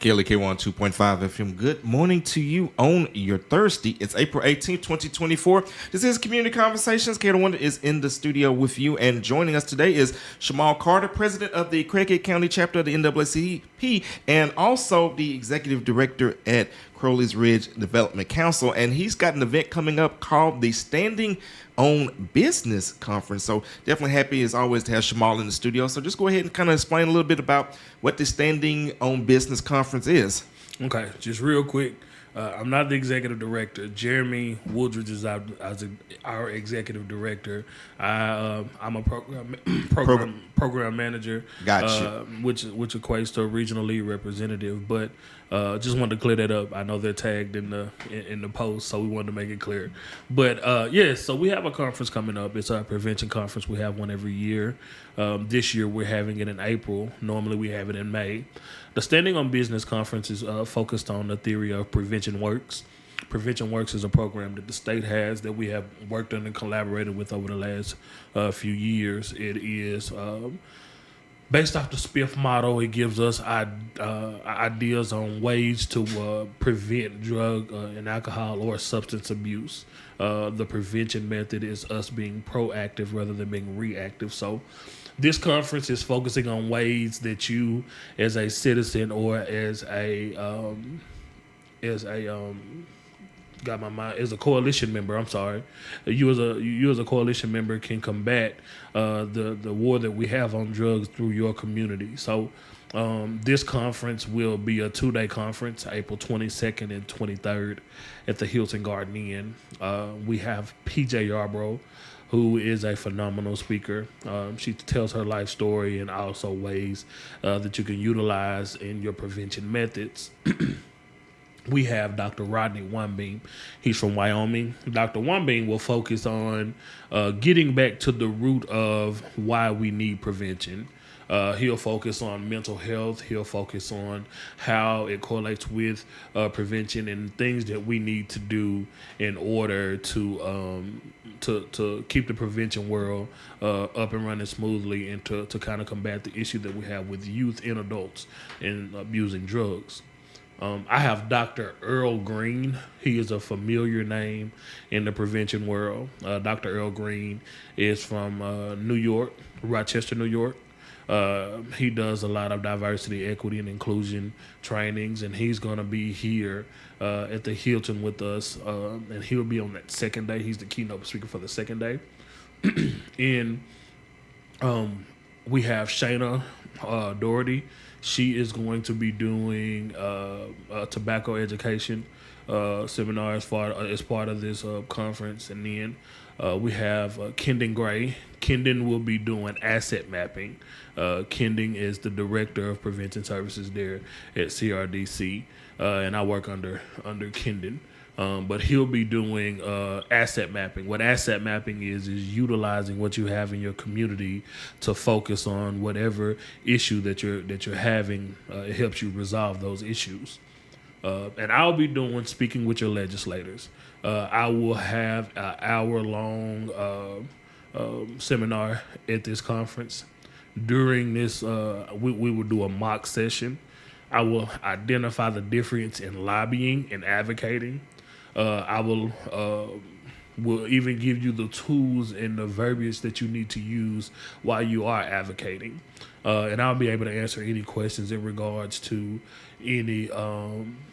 Kelly K1 2.5 FM. Good morning to you on your Thursday. It's April 18th, 2024. This is Community Conversations. K1 is in the studio with you, and joining us today is Shamal Carter, president of the Craighead County chapter of the NAACP, and also the executive director at Crowley's Ridge Development Council. And he's got an event coming up called the Standing on Business Conference. So definitely happy as always to have Shamal in the studio. So just go ahead and kind of explain a little bit about what the Standing on Business Conference is. Okay, just real quick. I'm not the executive director. Jeremy Woodridge is our executive director. I'm a program manager. Gotcha. Which equates to a regional lead representative. But just wanted to clear that up. I know they're tagged in the post, so we wanted to make it clear. But so we have a conference coming up. It's our prevention conference. We have one every year. This year we're having it in April. Normally we have it in May. The Standing on Business Conference is focused on the theory of Prevention Works. Prevention Works is a program that the state has that we have worked on and collaborated with over the last few years. It is based off the SPIF model. It gives us ideas on ways to prevent drug and alcohol or substance abuse. The prevention method is us being proactive rather than being reactive. So this conference is focusing on ways that you, as a citizen or as a coalition member, you as a coalition member can combat the war that we have on drugs through your community. So this conference will be a 2-day conference, April 22nd and 23rd at the Hilton Garden Inn. We have PJ Yarbrough, who is a phenomenal speaker. She tells her life story and also ways that you can utilize in your prevention methods. We have Dr. Rodney Wambeam. He's from Wyoming. Dr. Wambeam will focus on getting back to the root of why we need prevention. He'll focus on mental health. He'll focus on how it correlates with prevention and things that we need to do in order to keep the prevention world up and running smoothly and to kind of combat the issue that we have with youth and adults in abusing drugs. I have Dr. Earl Green. He is a familiar name in the prevention world. Dr. Earl Green is from New York, Rochester, New York. He does a lot of diversity, equity, and inclusion trainings, and he's going to be here at the Hilton with us, and he'll be on that second day. He's the keynote speaker for the second day. And we have Shayna Doherty. She is going to be doing a tobacco education seminar as part of this conference. And then we have Kendon Gray. Kendon will be doing asset mapping. Kendon is the director of prevention services there at CRDC, and I work under Kendon. But he'll be doing asset mapping. What asset mapping is utilizing what you have in your community to focus on whatever issue that you're having. It helps you resolve those issues. And I'll be doing speaking with your legislators. I will have an hour-long seminar at this conference. During this, we will do a mock session. I will identify the difference in lobbying and advocating. I will even give you the tools and the verbiage that you need to use while you are advocating. And I'll be able to answer any questions in regards to any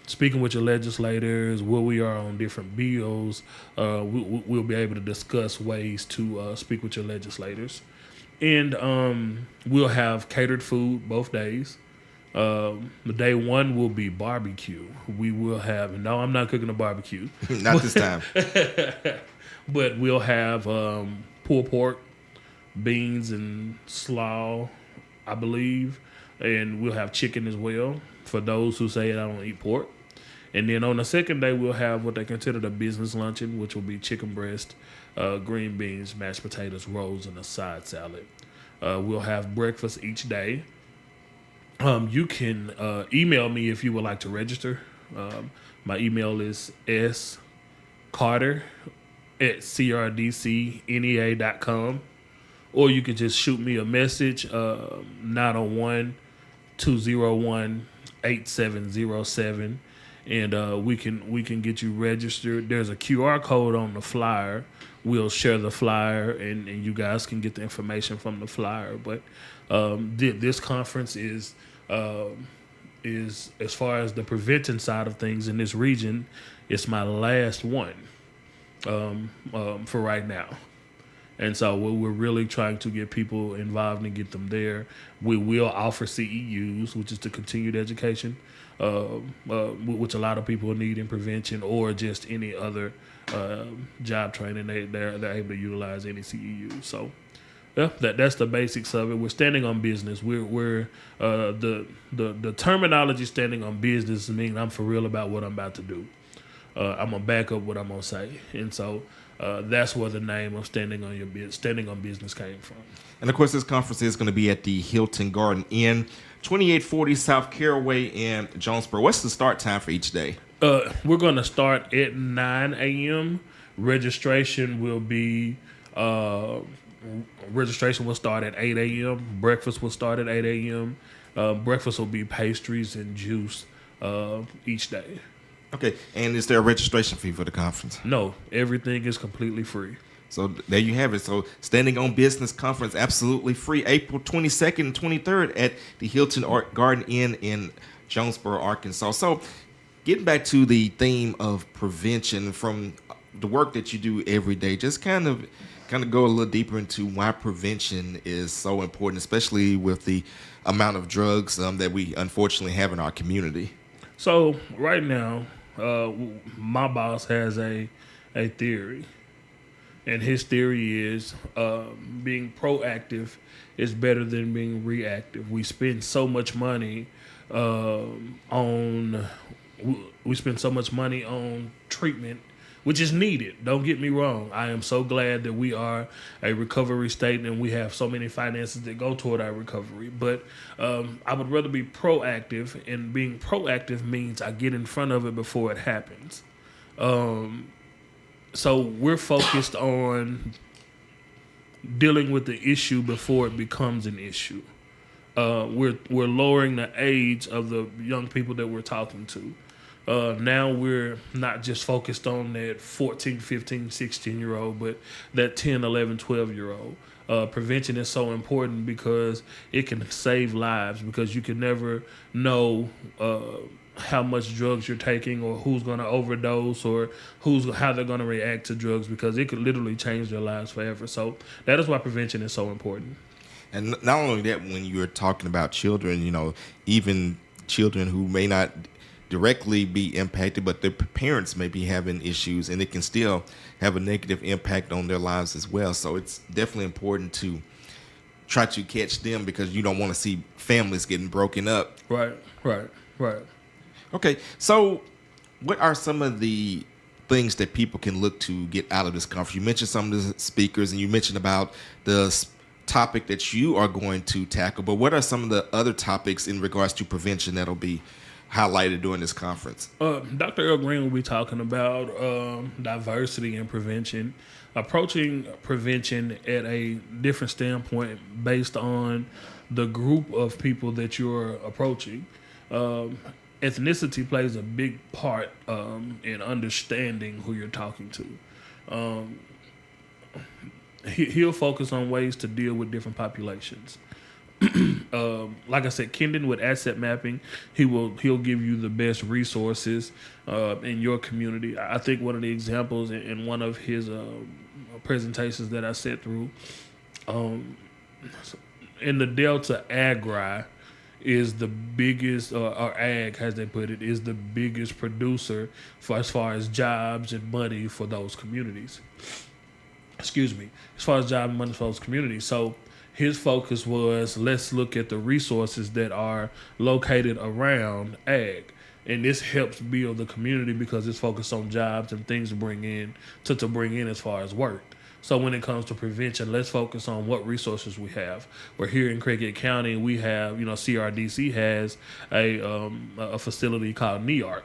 speaking with your legislators, where we are on different bills. We'll be able to discuss ways to speak with your legislators. And we'll have catered food both days. Day one will be barbecue. We will have, no, I'm not cooking a barbecue. Not this time. But we'll have pulled pork, beans, and slaw, I believe. And we'll have chicken as well for those who say I don't eat pork. And then on the second day, we'll have what they consider the business luncheon, which will be chicken breast, green beans, mashed potatoes, rolls, and a side salad. We'll have breakfast each day. You can email me if you would like to register. My email is scarter@crdcnea.com, or you can just shoot me a message, 901-201 8707, and we can get you registered. There's a QR code on the flyer. We'll share the flyer, and you guys can get the information from the flyer. But this conference is as far as the prevention side of things in this region, it's my last one for right now. And so we're really trying to get people involved and get them there. We will offer CEUs, which is the continued education, which a lot of people need in prevention, or just any other job training. They're able to utilize any CEU. So yeah, that's the basics of it. We're standing on business. We're the terminology standing on business means I'm for real about what I'm about to do. I'm gonna back up what I'm gonna say, and so that's where the name of standing on business came from. And of course, this conference is going to be at the Hilton Garden Inn, 2840 South Caraway in Jonesboro. What's the start time for each day? We're going to start at 9 a.m. Registration will start at 8 a.m. Breakfast will start at 8 a.m. Breakfast will be pastries and juice each day. Okay, and is there a registration fee for the conference? No, everything is completely free. So there you have it. So Standing on Business Conference, absolutely free, April 22nd and 23rd at the Hilton Garden Inn in Jonesboro, Arkansas. So getting back to the theme of prevention from the work that you do every day, just kind of go a little deeper into why prevention is so important, especially with the amount of drugs that we unfortunately have in our community. So right now, my boss has a theory, and his theory is being proactive is better than being reactive. We spend so much money on treatment, which is needed. Don't get me wrong. I am so glad that we are a recovery state and we have so many finances that go toward our recovery. But I would rather be proactive, and being proactive means I get in front of it before it happens. So we're focused on dealing with the issue before it becomes an issue. We're lowering the age of the young people that we're talking to. Now we're not just focused on that 14, 15, 16-year-old, but that 10, 11, 12-year-old. Prevention is so important because it can save lives, because you can never know how much drugs you're taking, or who's going to overdose, or how they're going to react to drugs, because it could literally change their lives forever. So that is why prevention is so important. And not only that, when you're talking about children, even children who may not directly be impacted, but their parents may be having issues, and it can still have a negative impact on their lives as well. So it's definitely important to try to catch them, because you don't want to see families getting broken up. Right. Okay, so what are some of the things that people can look to get out of this conference? You mentioned some of the speakers, and you mentioned about the topic that you are going to tackle, but what are some of the other topics in regards to prevention that'll be highlighted during this conference? Dr. Earl Green will be talking about diversity and prevention, approaching prevention at a different standpoint based on the group of people that you're approaching. Ethnicity plays a big part in understanding who you're talking to. He'll focus on ways to deal with different populations. Like I said, Kendon with asset mapping, he'll give you the best resources in your community. I think one of the examples in one of his presentations that I sat through, in the Delta, Agri is the biggest, or ag, as they put it, is the biggest producer as far as jobs and money for those communities. Excuse me, as far as job and money for those communities. So his focus was, let's look at the resources that are located around ag. And this helps build the community because it's focused on jobs and things to bring in as far as work. So when it comes to prevention, let's focus on what resources we have. We're here in Craighead County. We have, CRDC has a facility called NEARC.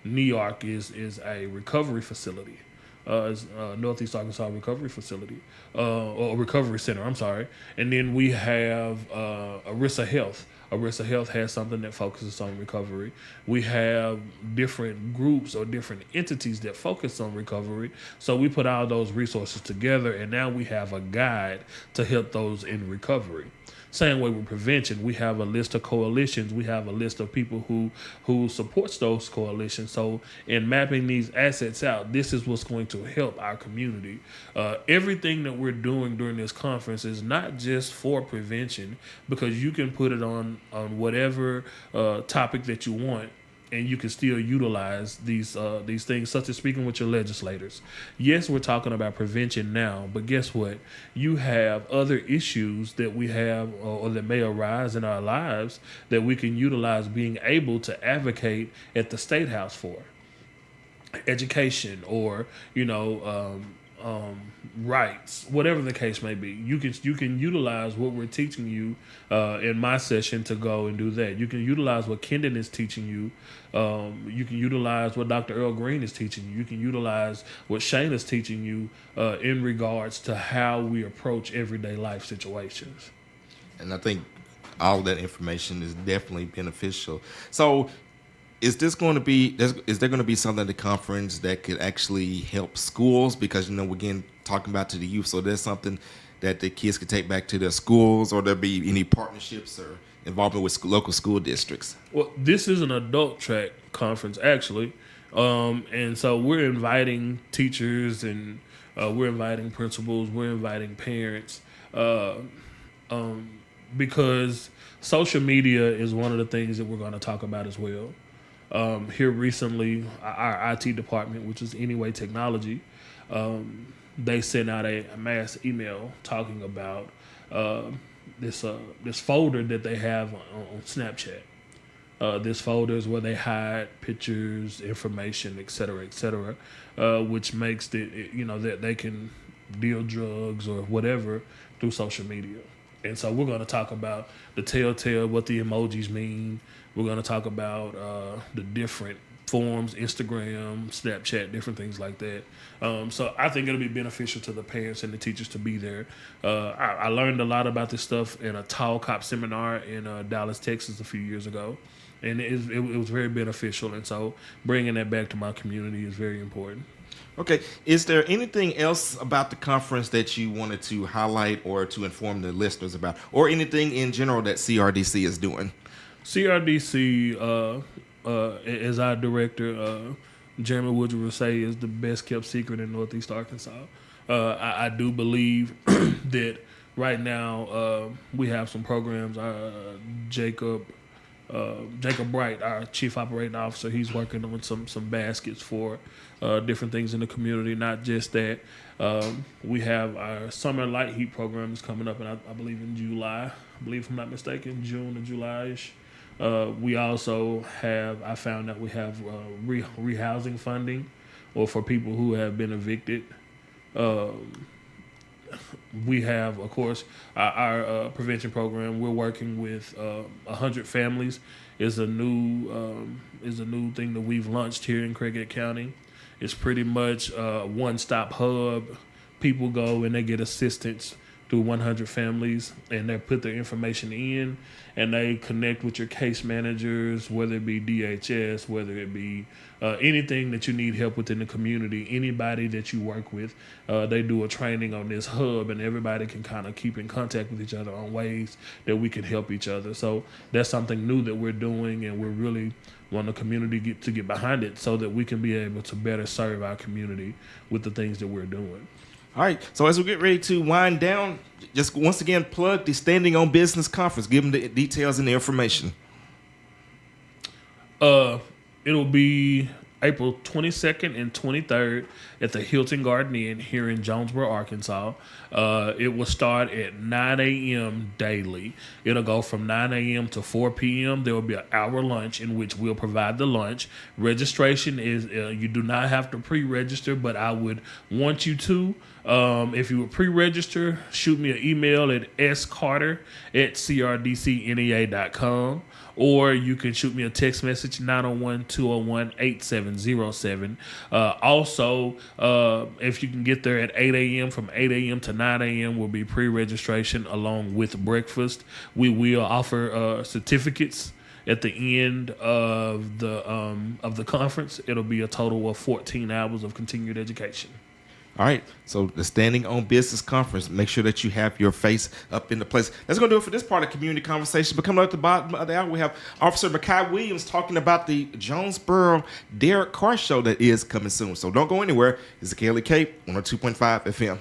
NEARC is a recovery facility. Northeast Arkansas Recovery Facility, or Recovery Center, I'm sorry. And then we have ERISA Health Arista Health has something that focuses on recovery. We have different groups or different entities that focus on recovery. So we put all those resources together, and now we have a guide to help those in recovery. Same way with prevention, we have a list of coalitions. We have a list of people who supports those coalitions. So in mapping these assets out, this is what's going to help our community. Everything that we're doing during this conference is not just for prevention, because you can put it on whatever topic that you want, and you can still utilize these things, such as speaking with your legislators. Yes, we're talking about prevention now, but guess what? You have other issues that we have or that may arise in our lives that we can utilize being able to advocate at the State House for. Education or, rights, whatever the case may be. You can utilize what we're teaching you in my session to go and do that. You can utilize what Kendon is teaching you. You can utilize what Dr. Earl Green is teaching you. You can utilize what Shane is teaching you in regards to how we approach everyday life situations. And I think all that information is definitely beneficial. So is there going to be something at the conference that could actually help schools? Because, we're again talking about to the youth. So there's something that the kids could take back to their schools, or there be any partnerships or involvement with local school districts? Well, this is an adult track conference, actually. And so we're inviting teachers and we're inviting principals, we're inviting parents, because social media is one of the things that we're going to talk about as well. Here recently, our IT department, which is Anyway Technology, they sent out a mass email talking about this folder that they have on Snapchat. This folder is where they hide pictures, information, et cetera, which makes that they can deal drugs or whatever through social media. And so we're going to talk about the telltale, what the emojis mean. We're going to talk about the different forms, Instagram, Snapchat, different things like that. So I think it'll be beneficial to the parents and the teachers to be there. I learned a lot about this stuff in a Tall Cop seminar in Dallas, Texas a few years ago. And it was very beneficial. And so bringing that back to my community is very important. Okay. Is there anything else about the conference that you wanted to highlight or to inform the listeners about, or anything in general that CRDC is doing? CRDC, as our director, Jeremy Woodruff would say, is the best kept secret in Northeast Arkansas. I do believe that right now we have some programs. Jacob Bright, our chief operating officer, he's working on some baskets for different things in the community. Not just that, we have our summer light heat program is coming up, and I believe in July. I believe, if I'm not mistaken, June or July-ish. We also have, I found out we have rehousing funding, or for people who have been evicted. We have, of course, our prevention program. We're working with 100 families. Is a new thing that we've launched here in Craighead County. It's pretty much a one-stop hub. People go and they get assistance through 100 families, and they put their information in, and they connect with your case managers, whether it be DHS, whether it be anything that you need help with in the community, anybody that you work with. They do a training on this hub, and everybody can kind of keep in contact with each other on ways that we can help each other. So that's something new that we're doing, and we're really want the community to get behind it so that we can be able to better serve our community with the things that we're doing. All right. So as we get ready to wind down, just once again plug the Standing on Business Conference. Give them the details and the information. It'll be April 22nd and 23rd at the Hilton Garden Inn here in Jonesboro, Arkansas. It will start at 9 a.m. daily. It'll go from 9 a.m. to 4 p.m. There will be an hour lunch in which we'll provide the lunch. Registration is, you do not have to pre-register, but I would want you to. If you would pre-register, shoot me an email at scarter@crdcnea.com, or you can shoot me a text message 901-201-8707. Also, if you can get there at 8 a.m., from 8 a.m. to 9 a.m. will be pre-registration along with breakfast. We will offer certificates at the end of the conference. It'll be a total of 14 hours of continued education. All right, so the Standing on Business Conference, make sure that you have your face up in the place. That's going to do it for this part of Community Conversation. But coming up at the bottom of the hour, we have Officer Makai Williams talking about the Jonesboro Derek Carr Show that is coming soon. So don't go anywhere. It's the KLEK 102.5 FM.